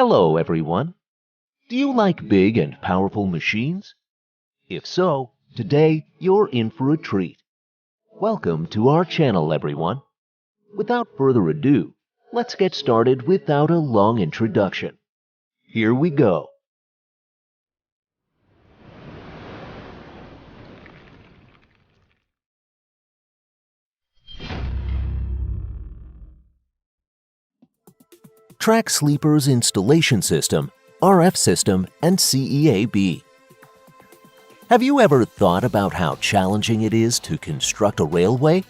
Hello, everyone. Do you like big and powerful machines? If so, today you're in for a treat. Welcome to our channel, everyone. Without further ado, let's get started without a long introduction. Here we go. Track Sleepers Installation System, RF System, and CEAB. Have you ever thought about how challenging it is to construct a railway?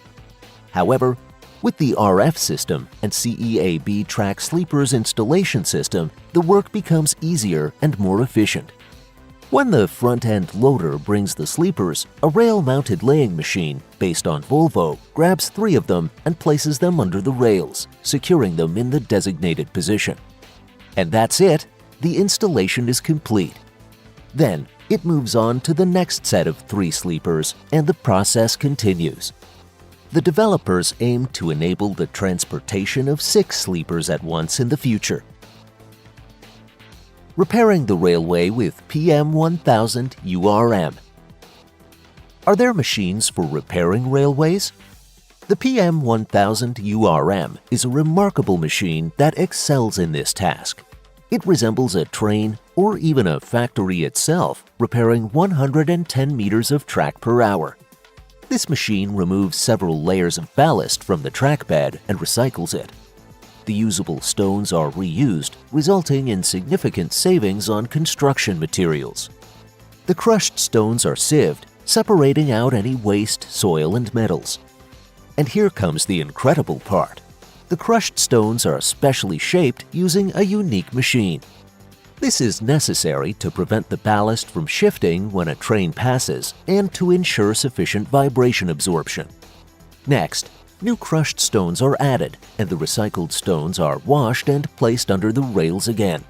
However, with the RF system and CEAB Track Sleepers Installation System, the work becomes easier and more efficient. When the front-end loader brings the sleepers, a rail-mounted laying machine, based on Volvo, grabs 3 of them and places them under the rails, securing them in the designated position. And that's it! The installation is complete. Then, it moves on to the next set of 3 sleepers, and the process continues. The developers aim to enable the transportation of 6 sleepers at once in the future. Repairing the railway with PM1000 URM. Are there machines for repairing railways? The PM1000 URM is a remarkable machine that excels in this task. It resembles a train or even a factory itself, repairing 110 meters of track per hour. This machine removes several layers of ballast from the track bed and recycles it. The usable stones are reused, resulting in significant savings on construction materials. The crushed stones are sieved, separating out any waste, soil, and metals. And here comes the incredible part. The crushed stones are specially shaped using a unique machine. This is necessary to prevent the ballast from shifting when a train passes and to ensure sufficient vibration absorption. Next, new crushed stones are added, and the recycled stones are washed and placed under the rails again.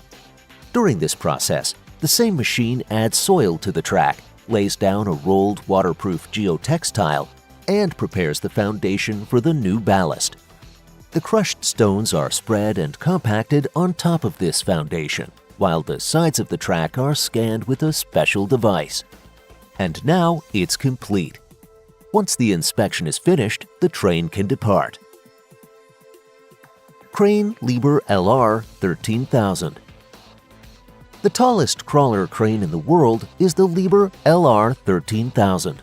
During this process, the same machine adds soil to the track, lays down a rolled waterproof geotextile, and prepares the foundation for the new ballast. The crushed stones are spread and compacted on top of this foundation, while the sides of the track are scanned with a special device. And now it's complete. Once the inspection is finished, the train can depart. Crane Liebherr LR13000. The tallest crawler crane in the world is the Liebherr LR13000.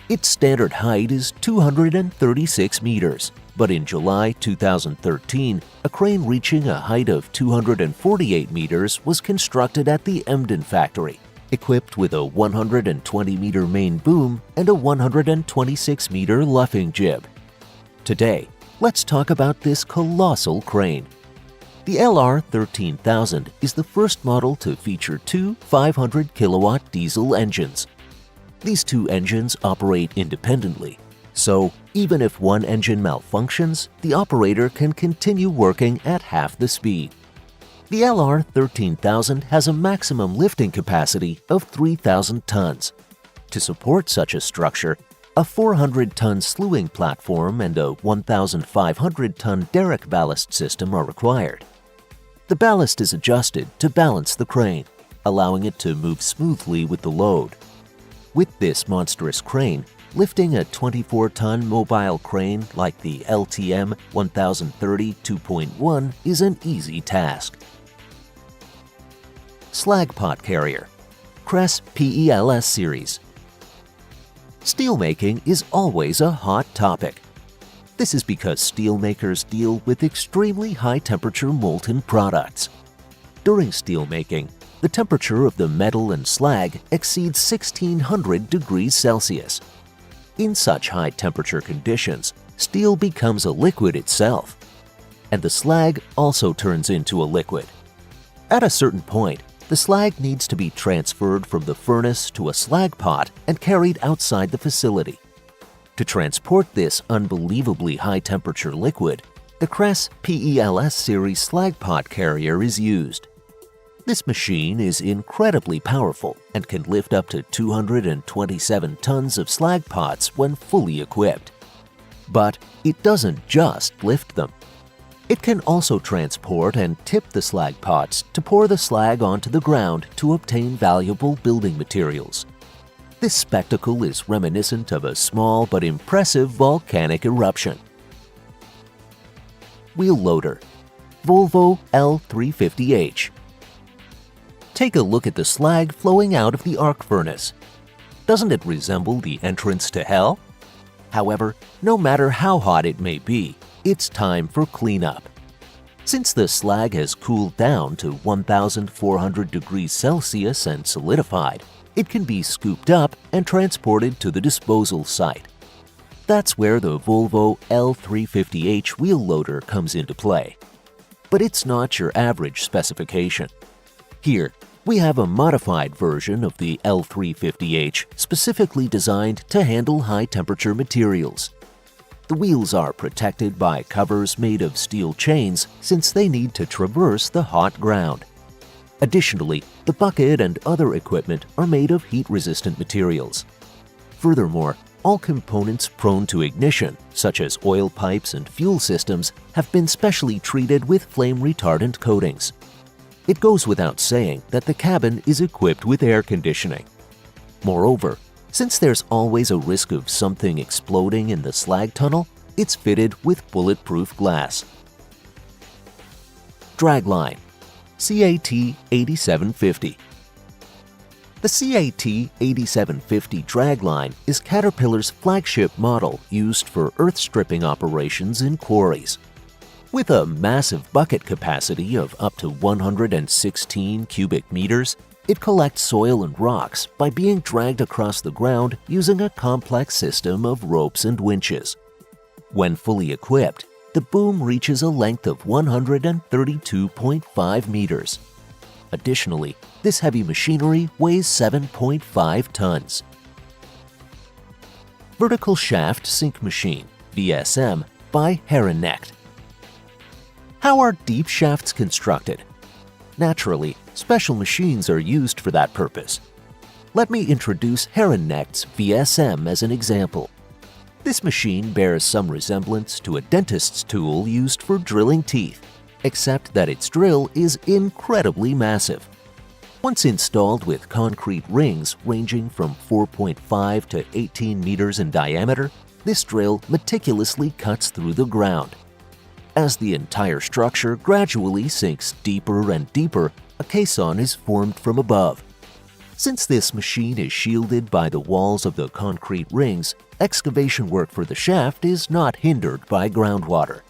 Its standard height is 236 meters, but in July 2013, a crane reaching a height of 248 meters was constructed at the Emden factory, equipped with a 120-meter main boom and a 126-meter luffing jib. Today, let's talk about this colossal crane. The LR13000 is the first model to feature 2 500-kilowatt diesel engines. These 2 engines operate independently, so even if one engine malfunctions, the operator can continue working at half the speed. The LR13000 has a maximum lifting capacity of 3,000 tons. To support such a structure, a 400-ton slewing platform and a 1,500-ton derrick ballast system are required. The ballast is adjusted to balance the crane, allowing it to move smoothly with the load. With this monstrous crane, lifting a 24-ton mobile crane like the LTM 1030 2.1 is an easy task. Slag Pot Carrier, Crest PS Series. Steelmaking is always a hot topic. This is because steelmakers deal with extremely high-temperature molten products. During steelmaking, the temperature of the metal and slag exceeds 1600 degrees Celsius. In such high-temperature conditions, steel becomes a liquid itself, and the slag also turns into a liquid. At a certain point, the slag needs to be transferred from the furnace to a slag pot and carried outside the facility. To transport this unbelievably high-temperature liquid, the Crest PS Series slag pot carrier is used. This machine is incredibly powerful and can lift up to 227 tons of slag pots when fully equipped. But it doesn't just lift them. It can also transport and tip the slag pots to pour the slag onto the ground to obtain valuable building materials. This spectacle is reminiscent of a small but impressive volcanic eruption. Wheel loader, Volvo L350H. Take a look at the slag flowing out of the arc furnace. Doesn't it resemble the entrance to hell? However, no matter how hot it may be, it's time for cleanup. Since the slag has cooled down to 1,400 degrees Celsius and solidified, it can be scooped up and transported to the disposal site. That's where the Volvo L350H wheel loader comes into play. But it's not your average specification. Here, we have a modified version of the L350H specifically designed to handle high-temperature materials. The wheels are protected by covers made of steel chains since they need to traverse the hot ground. Additionally, the bucket and other equipment are made of heat-resistant materials. Furthermore, all components prone to ignition, such as oil pipes and fuel systems, have been specially treated with flame-retardant coatings. It goes without saying that the cabin is equipped with air conditioning. Moreover, since there's always a risk of something exploding in the slag tunnel, it's fitted with bulletproof glass. Dragline, CAT 8750. The CAT 8750 dragline is Caterpillar's flagship model used for earth stripping operations in quarries. With a massive bucket capacity of up to 116 cubic meters, it collects soil and rocks by being dragged across the ground using a complex system of ropes and winches. When fully equipped, the boom reaches a length of 132.5 meters. Additionally, this heavy machinery weighs 7.5 tons. Vertical Shaft Sink Machine, VSM, by Herrennecht. How are deep shafts constructed? Naturally, special machines are used for that purpose. Let me introduce Herrennecht's VSM as an example. This machine bears some resemblance to a dentist's tool used for drilling teeth, except that its drill is incredibly massive. Once installed with concrete rings ranging from 4.5 to 18 meters in diameter, this drill meticulously cuts through the ground. As the entire structure gradually sinks deeper and deeper, a caisson is formed from above. Since this machine is shielded by the walls of the concrete rings, excavation work for the shaft is not hindered by groundwater.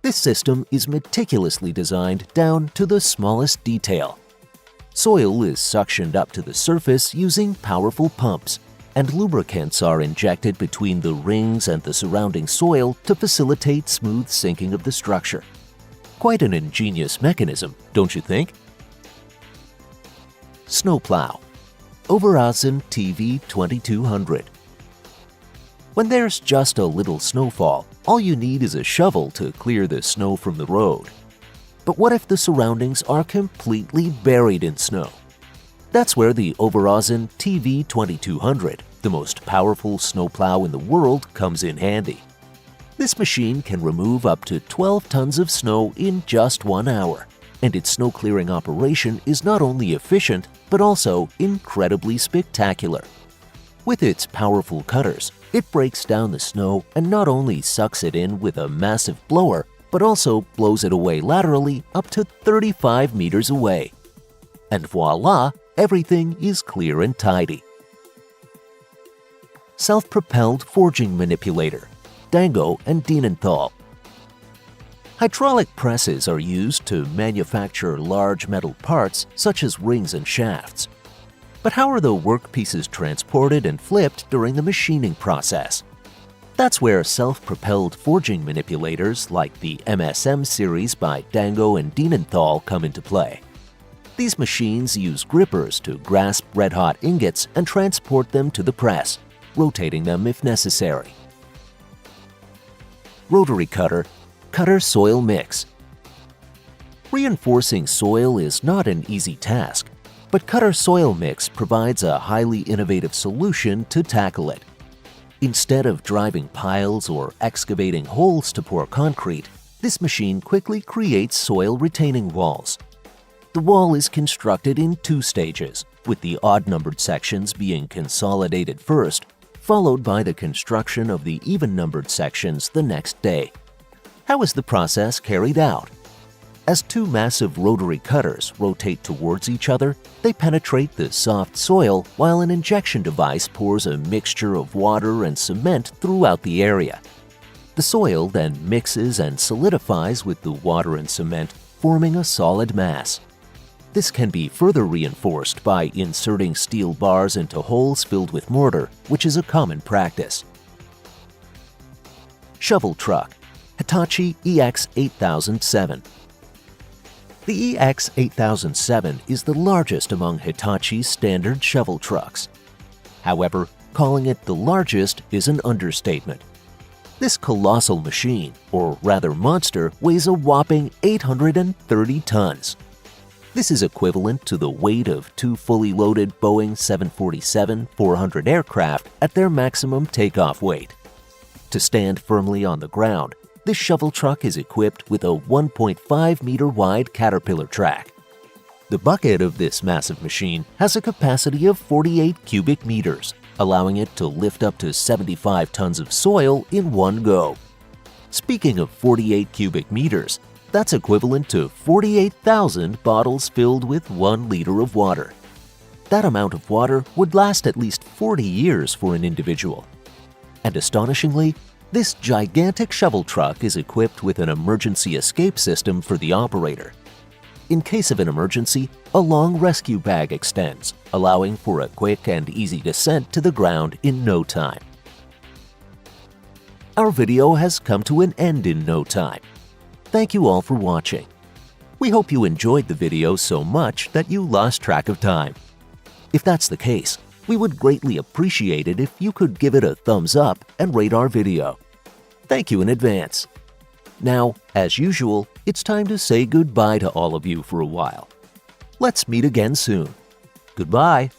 This system is meticulously designed down to the smallest detail. Soil is suctioned up to the surface using powerful pumps, and lubricants are injected between the rings and the surrounding soil to facilitate smooth sinking of the structure. Quite an ingenious mechanism, don't you think? Snowplow, Overaasen TV 2200. When there's just a little snowfall, all you need is a shovel to clear the snow from the road. But what if the surroundings are completely buried in snow? That's where the Overaasen TV 2200, the most powerful snowplow in the world, comes in handy. This machine can remove up to 12 tons of snow in just 1 hour, and its snow clearing operation is not only efficient, but also incredibly spectacular. With its powerful cutters, it breaks down the snow and not only sucks it in with a massive blower, but also blows it away laterally up to 35 meters away. And voila, everything is clear and tidy. Self-propelled forging manipulator, Dango and Dienenthal. Hydraulic presses are used to manufacture large metal parts such as rings and shafts. But how are the workpieces transported and flipped during the machining process? That's where self-propelled forging manipulators like the MSM series by Dango and Dienenthal come into play. These machines use grippers to grasp red-hot ingots and transport them to the press, rotating them if necessary. Rotary cutter, Cutter Soil Mix. Reinforcing soil is not an easy task, but Cutter Soil Mix provides a highly innovative solution to tackle it. Instead of driving piles or excavating holes to pour concrete, This machine quickly creates soil retaining walls. The wall is constructed in 2 stages, with the odd-numbered sections being consolidated first, followed by the construction of the even-numbered sections the next day. How is the process carried out? As 2 massive rotary cutters rotate towards each other, they penetrate the soft soil while an injection device pours a mixture of water and cement throughout the area. The soil then mixes and solidifies with the water and cement, forming a solid mass. This can be further reinforced by inserting steel bars into holes filled with mortar, which is a common practice. Shovel Truck, Hitachi EX8007. The EX8007 is the largest among Hitachi's standard shovel trucks. However, calling it the largest is an understatement. This colossal machine, or rather monster, weighs a whopping 830 tons. This is equivalent to the weight of 2 fully loaded Boeing 747-400 aircraft at their maximum takeoff weight. To stand firmly on the ground, this shovel truck is equipped with a 1.5-meter-wide Caterpillar track. The bucket of this massive machine has a capacity of 48 cubic meters, allowing it to lift up to 75 tons of soil in one go. Speaking of 48 cubic meters, that's equivalent to 48,000 bottles filled with 1 liter of water. That amount of water would last at least 40 years for an individual. And astonishingly, this gigantic shovel truck is equipped with an emergency escape system for the operator. In case of an emergency, a long rescue bag extends, allowing for a quick and easy descent to the ground in no time. Our video has come to an end in no time. Thank you all for watching. We hope you enjoyed the video so much that you lost track of time. If that's the case, we would greatly appreciate it if you could give it a thumbs up and rate our video. Thank you in advance. Now, as usual, it's time to say goodbye to all of you for a while. Let's meet again soon. Goodbye.